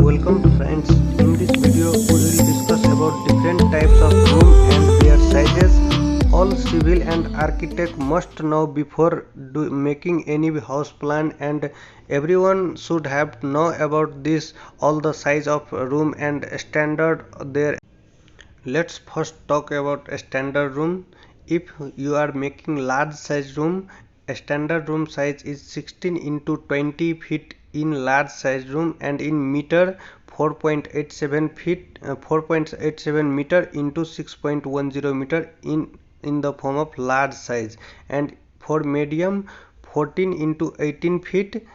welcome friends. In this video we will discuss about different types of room and their sizes. All civil and architect must know before making any house plan, and everyone should have know about this, all the size of room and standard there. Let's first talk about a standard room. If you are making large size room, a standard room size is 16 into 20 feet in large size room, and in meter 4.87 feet 4.87 meter into 6.10 meter in the form of large size, and for medium 14 into 18 feet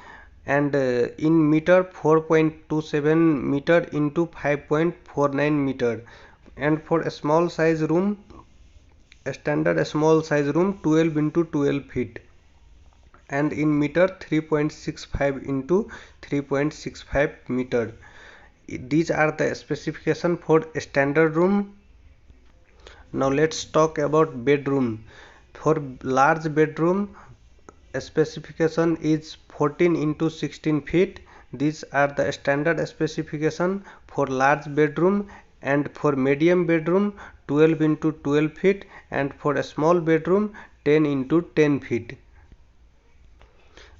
and in meter 4.27 meter into 5.49 meter, and for a small size room, a standard small size room 12 into 12 feet and in meter 3.65 into 3.65 meter. These are the specification for a standard room. Now let's talk about bedroom. For large bedroom, specification is 14 into 16 feet. These are the standard specification for large bedroom, and for medium bedroom 12 into 12 feet, and for a small bedroom 10 into 10 feet.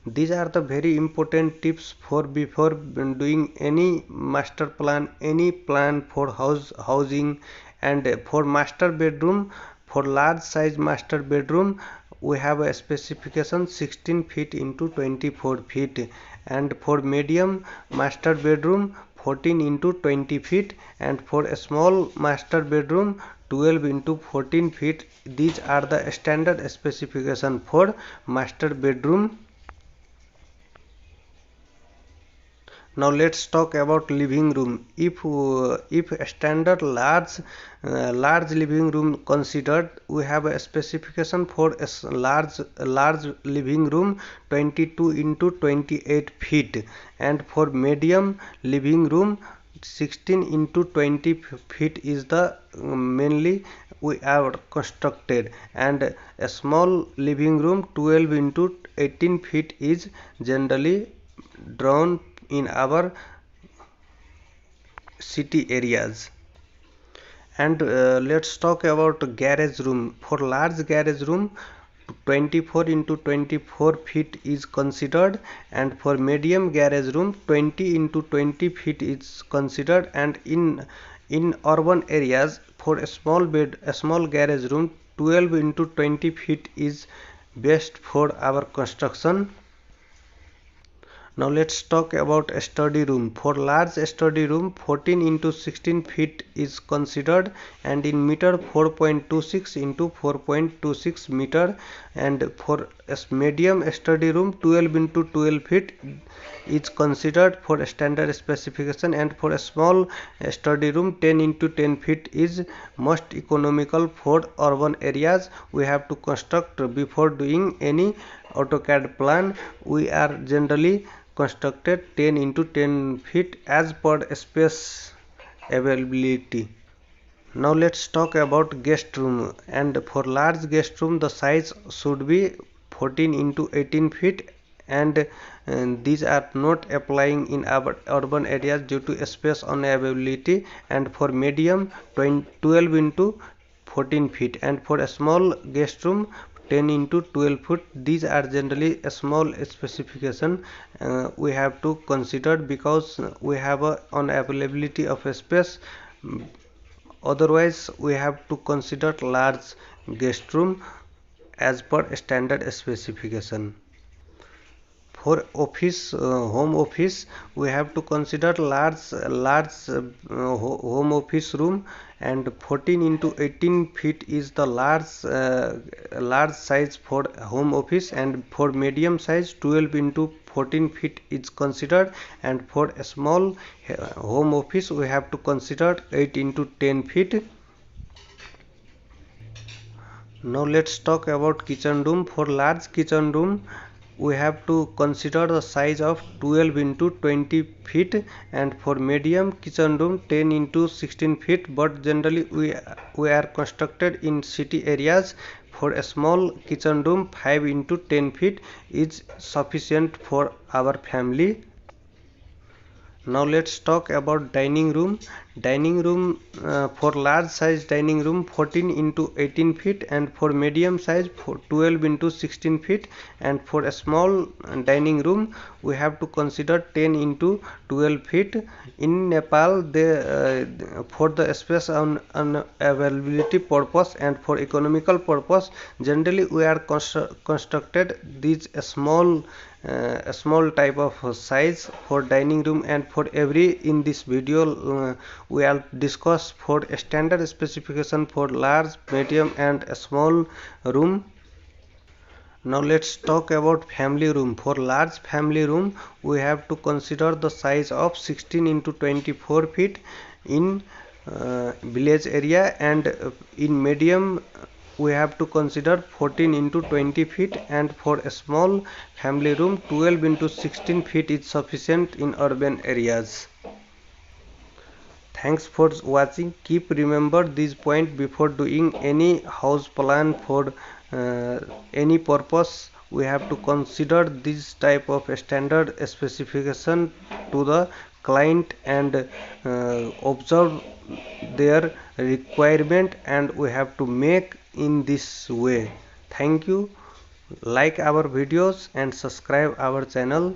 These are the very important tips for before doing any master plan, any plan for housing. And for master bedroom, for large size master bedroom, we have a specification 16 feet into 24 feet, and for medium master bedroom 14 into 20 feet, and for a small master bedroom 12 into 14 feet. These are the standard specification for master bedroom. Now let's talk about living room. If a standard large living room considered, we have a specification for a large living room 22 into 28 feet, and for medium living room 16 into 20 feet is the mainly we are constructed, and a small living room 12 into 18 feet is generally drawn in our city areas. And let's talk about garage room. For large garage room 24 into 24 feet is considered, and for medium garage room 20 into 20 feet is considered, and in urban areas for a small garage room 12 into 20 feet is best for our construction. Now let's talk about a study room. For large study room 14 into 16 feet is considered, and in meter 4.26 into 4.26 meter, and for a medium study room 12 into 12 feet is considered for a standard specification, and for a small study room 10 into 10 feet is most economical for urban areas. We have to construct before doing any AutoCAD plan. We are generally constructed 10 into 10 feet as per space availability. Now let's talk about guest room, and for large guest room the size should be 14 into 18 feet, and these are not applying in our urban areas due to space unavailability, and for medium 12 into 14 feet, and for a small guest room 10 into 12 foot. These are generally a small specification we have to consider because we have a unavailability of a space. Otherwise we have to consider large guest room as per standard specification. For office home office, we have to consider home office room, and 14 into 18 feet is the large size for home office, and for medium size 12 into 14 feet is considered, and for a small home office we have to consider 8 into 10 feet. Now let's talk about kitchen room. For large kitchen room we have to consider the size of 12 into 20 feet, and for medium kitchen room 10 into 16 feet, but generally we are constructed in city areas. For a small kitchen room 5 into 10 feet is sufficient for our family. Now let's talk about dining room. Dining room, for large size dining room 14 into 18 feet, and for medium size 12 into 16 feet, and for a small dining room we have to consider 10 into 12 feet. In Nepal, for the space on availability purpose and for economical purpose, generally we are constructed these a small type of size for dining room. And for every in this video we will discuss for standard specification for large, medium and a small room. Now let's talk about family room. For large family room we have to consider the size of 16 into 24 feet in village area, and in medium we have to consider 14 into 20 feet, and for a small family room 12 into 16 feet is sufficient in urban areas. Thanks for watching. Keep remember this point before doing any house plan for any purpose. We have to consider this type of standard specification to the client and observe their requirement, and we have to make in this way. Thank you. Like our videos and subscribe our channel.